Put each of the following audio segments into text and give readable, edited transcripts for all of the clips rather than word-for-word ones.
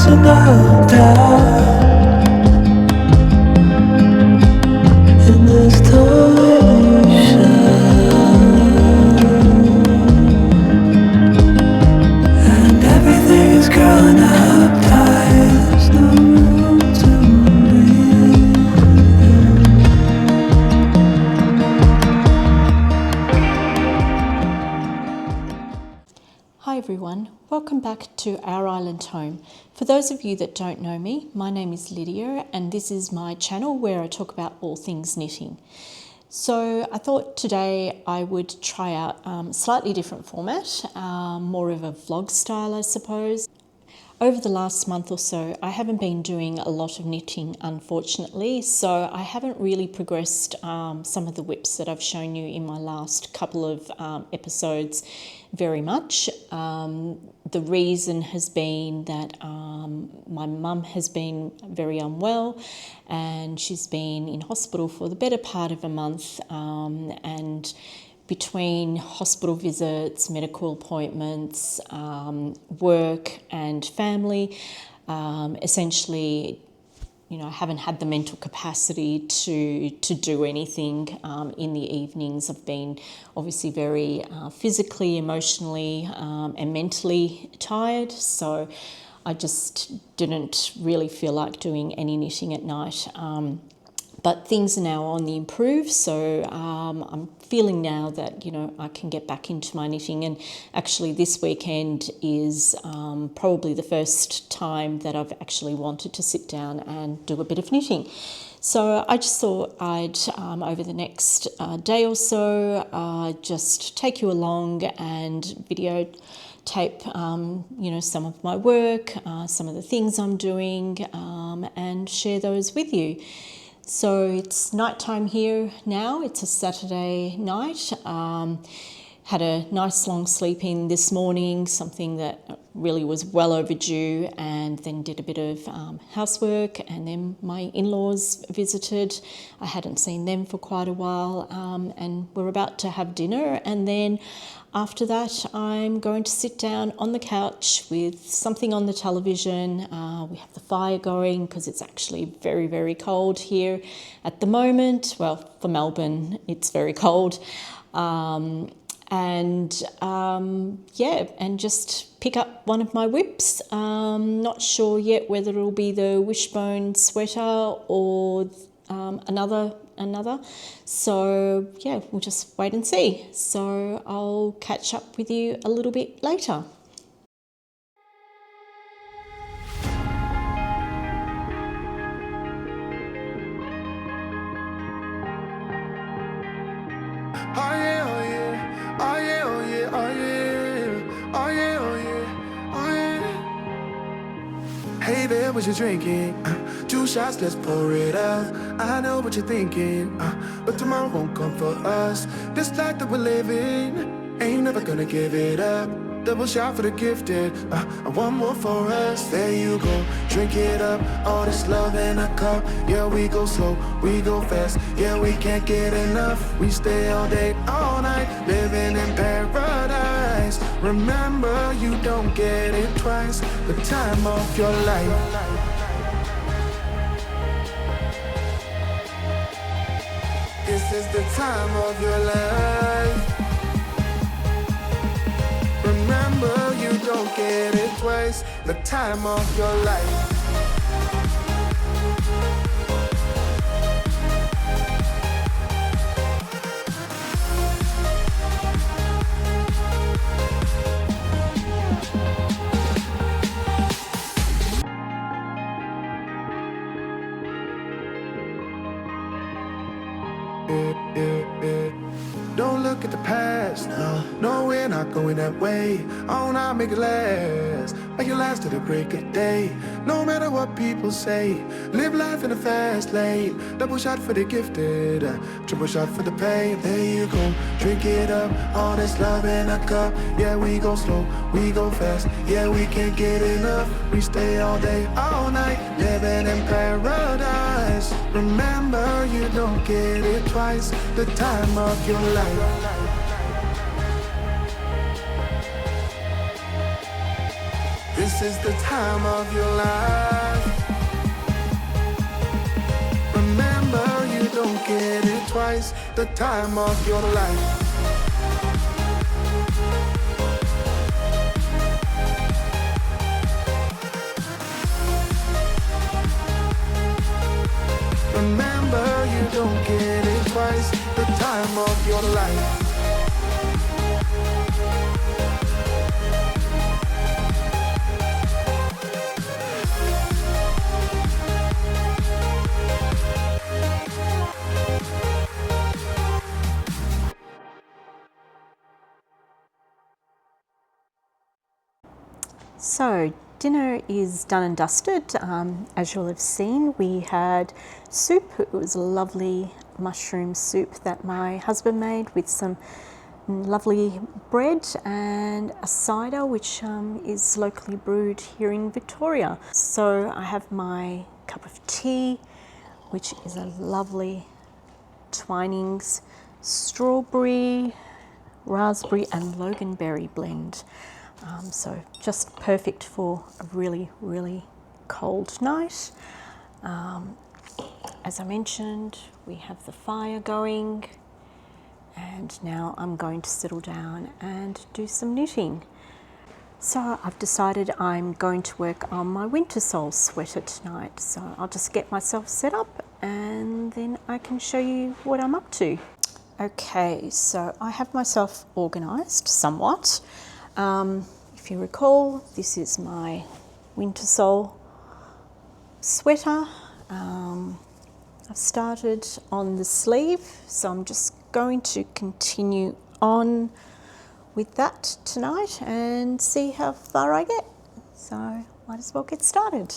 is no doubt in this tiny shell, and everything is growing up tight. There's no room to breathe. Hi everyone, welcome back to Our Island Home. For those of you that don't know me, my name is Lydia and this is my channel where I talk about all things knitting. So I thought today I would try out a slightly different format, more of a vlog style I suppose. Over the last month or so, I haven't been doing a lot of knitting, unfortunately, so I haven't really progressed some of the whips that I've shown you in my last couple of episodes very much. The reason has been that my mum has been very unwell and she's been in hospital for the better part of a month, and between hospital visits, medical appointments, work and family, essentially, I haven't had the mental capacity to do anything in the evenings. I've been obviously very physically, emotionally and mentally tired, so I just didn't really feel like doing any knitting at night. But things are now on the improve, so I'm feeling now that, I can get back into my knitting. And actually this weekend is probably the first time that I've actually wanted to sit down and do a bit of knitting. So I just thought I'd, over the next day or so, just take you along and videotape, some of my work, some of the things I'm doing, and share those with you. So it's nighttime here now. It's a Saturday night. Had a nice long sleep in this morning, something that really was well overdue, and then did a bit of housework, and then my in-laws visited. I hadn't seen them for quite a while, and we're about to have dinner, and then after that I'm going to sit down on the couch with something on the television. We have the fire going because it's actually very, very cold here at the moment. Well, for Melbourne it's very cold. And just pick up one of my whips. Not sure yet whether it'll be the wishbone sweater or another. So yeah, we'll just wait and see. So I'll catch up with you a little bit later. Hey there, what you drinking? 2 shots, let's pour it out. I know what you're thinking, but tomorrow won't come for us. This life that we're living, ain't never gonna give it up. Double shot for the gifted, and one more for us. There you go, drink it up. All this love in a cup. Yeah, we go slow, we go fast. Yeah, we can't get enough. We stay all day, all night, living in paradise. Remember, you don't get it twice. The time of your life. This is the time of your life. Remember, you don't get it twice. The time of your life. Don't look at the past, no, we're not going that way. Oh, now make it last, make it last to the break of day. No matter what people say, live life in a fast lane. Double shot for the gifted, triple shot for the pain. There you go, drink it up, all this love in a cup. Yeah, we go slow, we go fast. Yeah, we can't get enough. We stay all day, all night, living in paradise. Remember, you don't get it twice. The time of your life. This this is the time of your life. Remember, you don't get it twice, the time of your life. Remember, you don't get it twice, the time of your life. So dinner is done and dusted. As you'll have seen, we had soup. It was a lovely mushroom soup that my husband made with some lovely bread and a cider, which is locally brewed here in Victoria. So I have my cup of tea, which is a lovely Twinings strawberry, raspberry and loganberry blend. So just perfect for a really, really cold night. As I mentioned, we have the fire going, and now I'm going to settle down and do some knitting. So I've decided I'm going to work on my winter sole sweater tonight. So I'll just get myself set up and then I can show you what I'm up to. Okay, so I have myself organised somewhat. If you recall, this is my winter sole sweater. I've started on the sleeve, so I'm just going to continue on with that tonight and see how far I get. So might as well get started.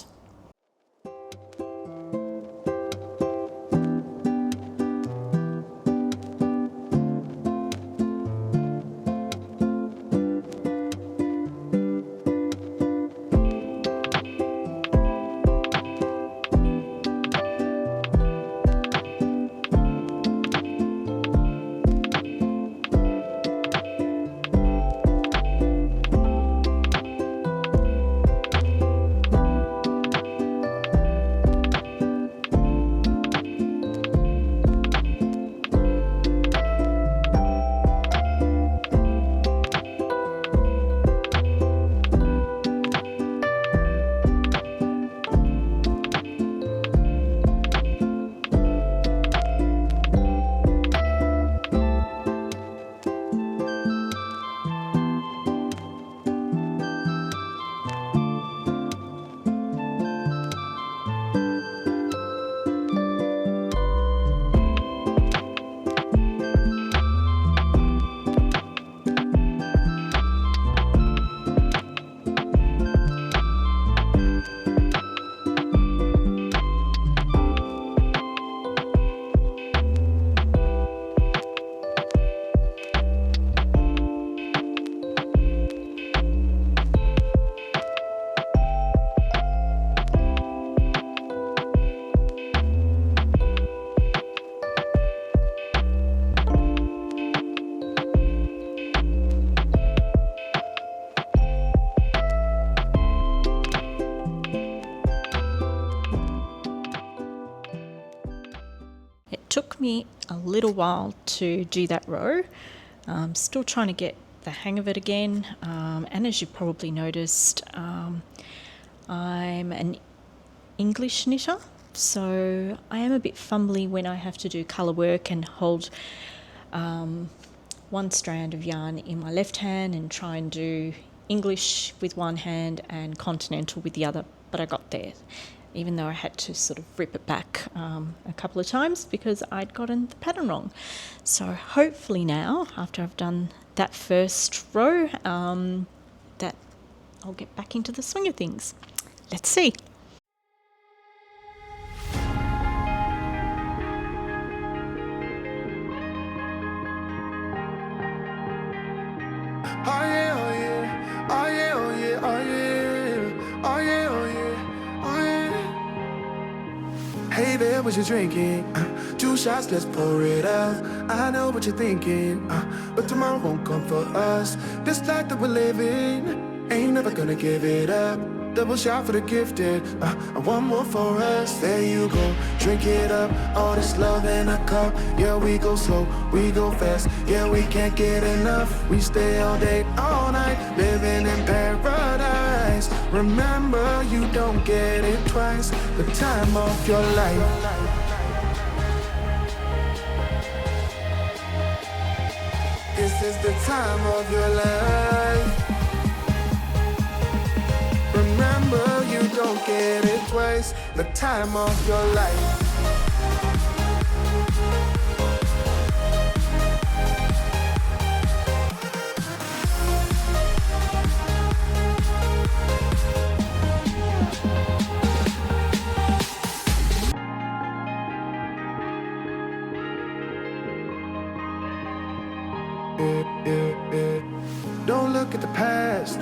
Took me a little while to do that row. I'm still trying to get the hang of it again, and as you probably noticed, I'm an English knitter, so I am a bit fumbly when I have to do colour work and hold one strand of yarn in my left hand and try and do English with one hand and continental with the other, but I got there, even though I had to sort of rip it back a couple of times because I'd gotten the pattern wrong. So hopefully now, after I've done that first row, that I'll get back into the swing of things. Let's see. Oh yeah, oh yeah, oh yeah, oh yeah, oh yeah, oh yeah, oh yeah, oh yeah. Hey there, what you drinking? 2 shots, let's pour it out. I know what you're thinking, but tomorrow won't come for us. This life that we're living Ain't never gonna give it up. Double shot for the gifted, and one more for us. There you go, drink it up. All this love in a cup. Yeah, we go slow, we go fast. Yeah, we can't get enough. We stay all day, all night, living in paradise. Remember, you don't get it twice. The time of your life. This is the time of your life. Remember, you don't get it twice. The time of your life. Don't look at the past,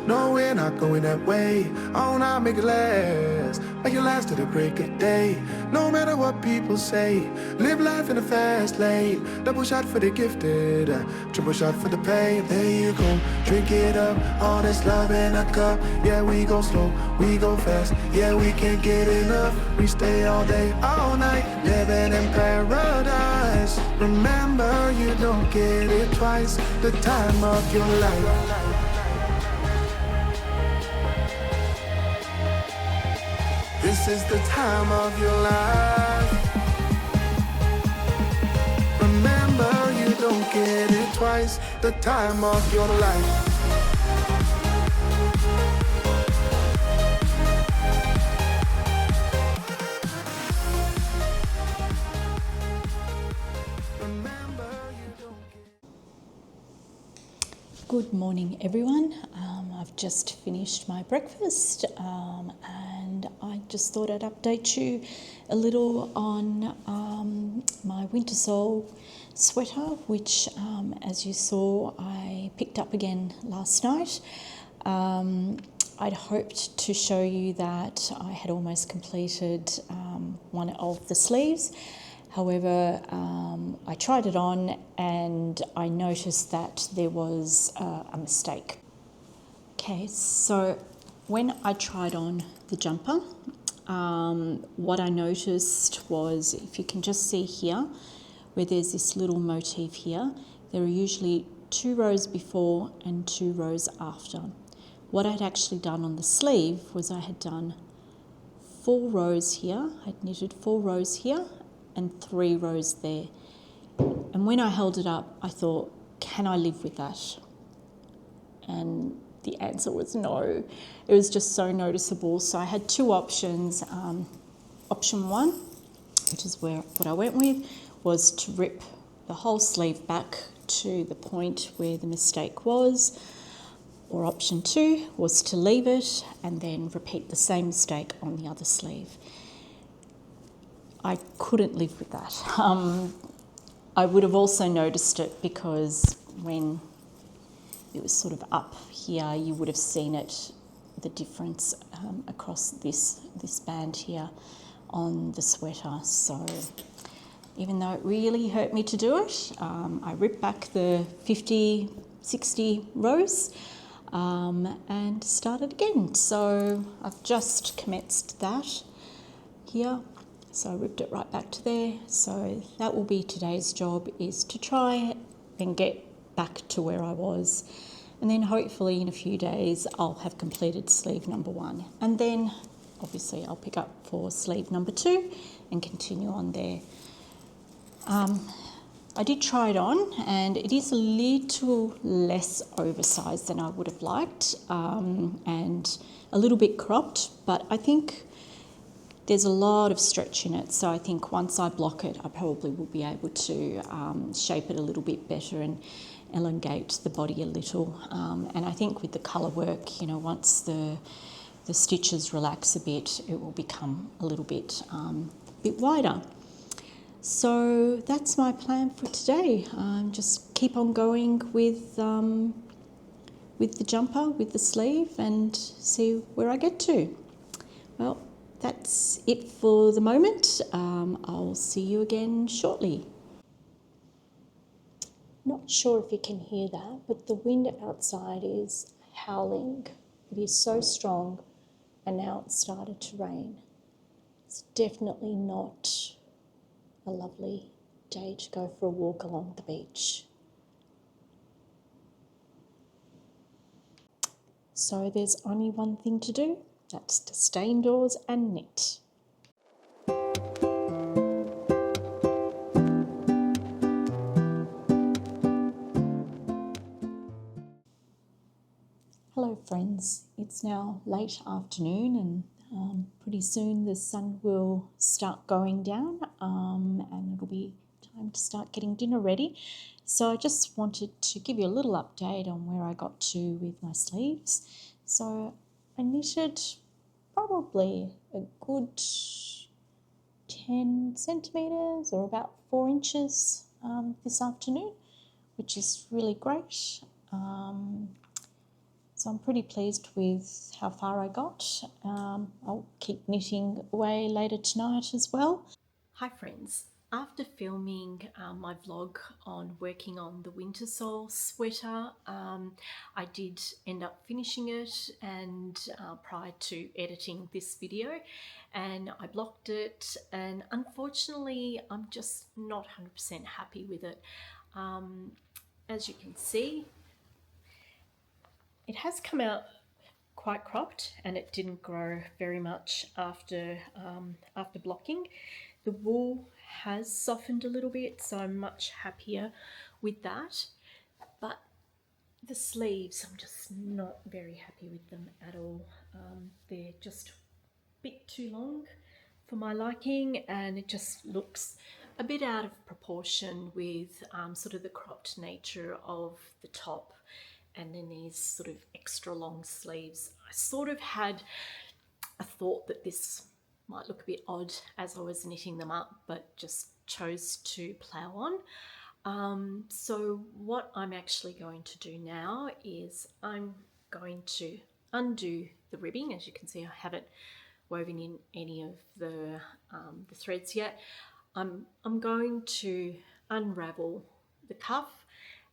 no, we're not going that way. Oh, now make it last, make it last to the break of day. No matter what people say, live life in a fast lane. Double shot for the gifted, triple shot for the pain. There you go, drink it up, all this love in a cup. Yeah, we go slow, we go fast. Yeah, we can't get enough. We stay all day, all night, living in paradise. Remember, you don't get it twice. The time of your life. This is the time of your life. Remember, you don't get it twice. The time of your life. Good morning, everyone. I've just finished my breakfast and I just thought I'd update you a little on my winter sole sweater, which, as you saw, I picked up again last night. I'd hoped to show you that I had almost completed one of the sleeves. However, I tried it on and I noticed that there was a mistake. Okay, so when I tried on the jumper, what I noticed was, if you can just see here, where there's this little motif here, there are usually 2 rows before and 2 rows after. What I'd actually done on the sleeve was I had done 4 rows here, I'd knitted 4 rows here, and 3 rows there. And when I held it up, I thought, can I live with that? And the answer was no. It was just so noticeable. So I had 2 options. Option 1, which is what I went with, was to rip the whole sleeve back to the point where the mistake was. Or option 2 was to leave it and then repeat the same mistake on the other sleeve. I couldn't live with that. I would have also noticed it because when it was sort of up here, you would have seen it, the difference across this band here on the sweater. So even though it really hurt me to do it, I ripped back the 50, 60 rows and started again. So I've just commenced that here. So I ripped it right back to there. So that will be today's job, is to try and get back to where I was. And then hopefully in a few days I'll have completed sleeve number 1. And then obviously I'll pick up for sleeve number 2 and continue on there. I did try it on and it is a little less oversized than I would have liked and a little bit cropped, but I think there's a lot of stretch in it, so I think once I block it, I probably will be able to shape it a little bit better and elongate the body a little. And I think with the colour work, you know, once the stitches relax a bit, it will become a little bit wider. So that's my plan for today. Just keep on going with the jumper, with the sleeve, and see where I get to. Well, that's it for the moment. I'll see you again shortly. Not sure if you can hear that, but the wind outside is howling. It is so strong, and now it's started to rain. It's definitely not a lovely day to go for a walk along the beach. So there's only one thing to do, that's to stay indoors and knit. Hello friends, it's now late afternoon and pretty soon the sun will start going down and it'll be time to start getting dinner ready. So I just wanted to give you a little update on where I got to with my sleeves. So I knitted probably a good 10 centimetres or about 4 inches this afternoon, which is really great. So I'm pretty pleased with how far I got. I'll keep knitting away later tonight as well. Hi friends, after filming my vlog on working on the winter sole sweater, I did end up finishing it and prior to editing this video, and I blocked it, and unfortunately I'm just not 100% happy with it. As you can see, it has come out quite cropped and it didn't grow very much after blocking. The wool has softened a little bit, so I'm much happier with that. But the sleeves, I'm just not very happy with them at all. They're just a bit too long for my liking, and it just looks a bit out of proportion with sort of the cropped nature of the top, and then these sort of extra long sleeves. I sort of had a thought that this might look a bit odd as I was knitting them up, but just chose to plow on. So what I'm actually going to do now is I'm going to undo the ribbing. As you can see, I haven't woven in any of the threads yet. I'm going to unravel the cuff,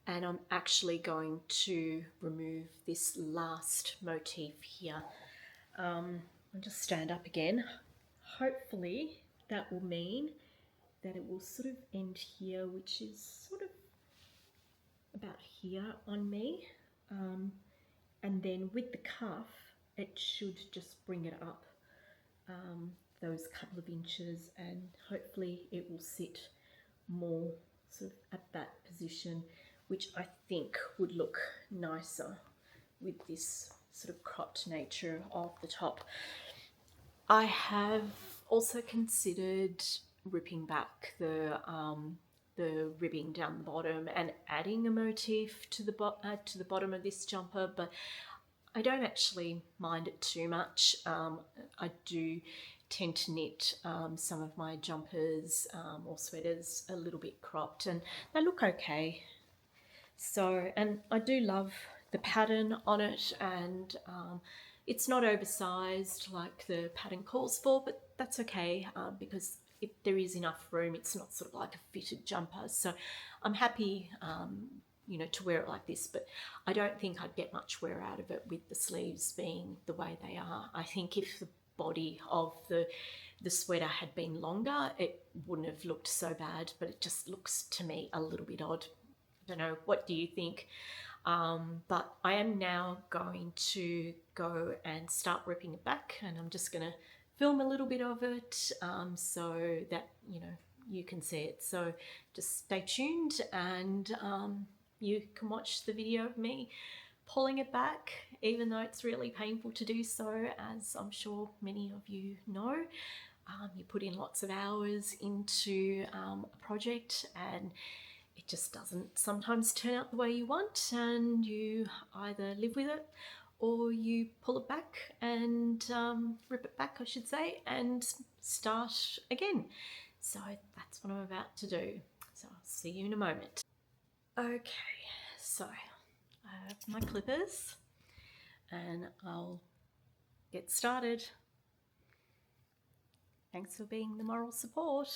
and I'm actually going to remove this last motif here. I'll just stand up again. Hopefully that will mean that it will sort of end here, which is sort of about here on me. And then with the cuff, it should just bring it up those couple of inches, and hopefully it will sit more sort of at that position, which I think would look nicer with this sort of cropped nature of the top. I have also considered ripping back the ribbing down the bottom and adding a motif to the bottom of this jumper, but I don't actually mind it too much. I do tend to knit some of my jumpers or sweaters a little bit cropped, and they look okay. So, and I do love the pattern on it, and it's not oversized like the pattern calls for, but that's okay because there is enough room. It's not sort of like a fitted jumper, so I'm happy you know, to wear it like this, but I don't think I'd get much wear out of it with the sleeves being the way they are. I think if the body of the sweater had been longer, it wouldn't have looked so bad, but it just looks to me a little bit odd. I don't know, what do you think? But I am now going to go and start ripping it back, and I'm just going to film a little bit of it so that, you know, you can see it. So just stay tuned, and you can watch the video of me pulling it back, even though it's really painful to do so, as I'm sure many of you know. You put in lots of hours into a project, and it just doesn't sometimes turn out the way you want, and you either live with it or you pull it back and rip it back, I should say, and start again. So that's what I'm about to do. So I'll see you in a moment. Okay, so I have my clippers and I'll get started. Thanks for being the moral support.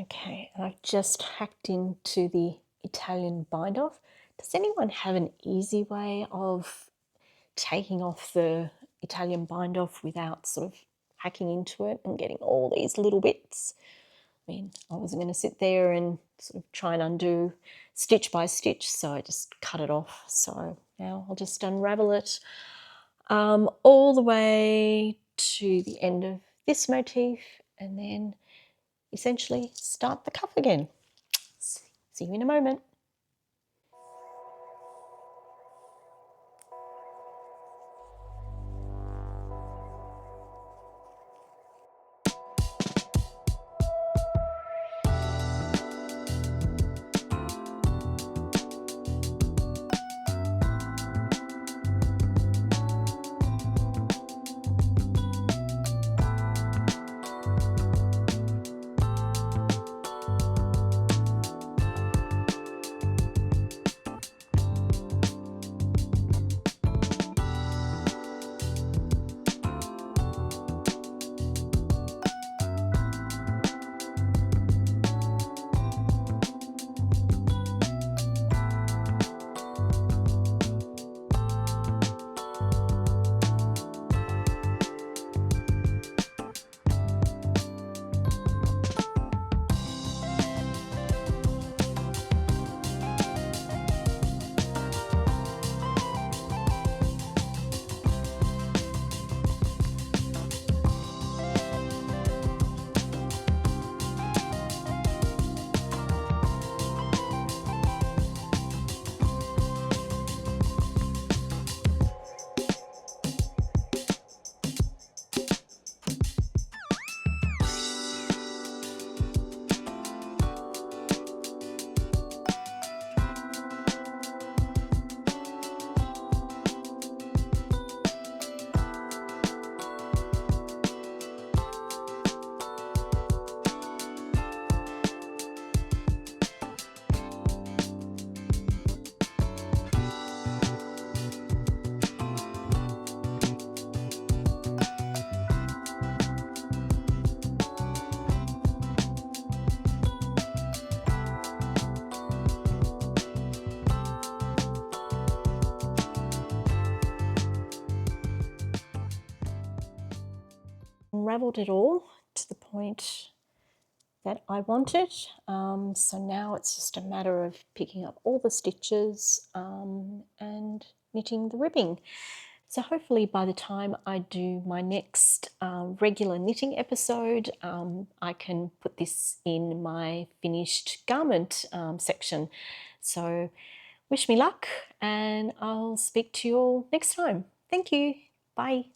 Okay, and I've just hacked into the Italian bind off. Does anyone have an easy way of taking off the Italian bind off without sort of hacking into it and getting all these little bits? I mean, I wasn't going to sit there and sort of try and undo stitch by stitch, so I just cut it off. So now I'll just unravel it all the way to the end of this motif and then essentially start the cuff again. See you in a moment. Unraveled it all to the point that I wanted. So now it's just a matter of picking up all the stitches and knitting the ribbing. So hopefully by the time I do my next regular knitting episode, I can put this in my finished garment section. So wish me luck and I'll speak to you all next time. Thank you. Bye.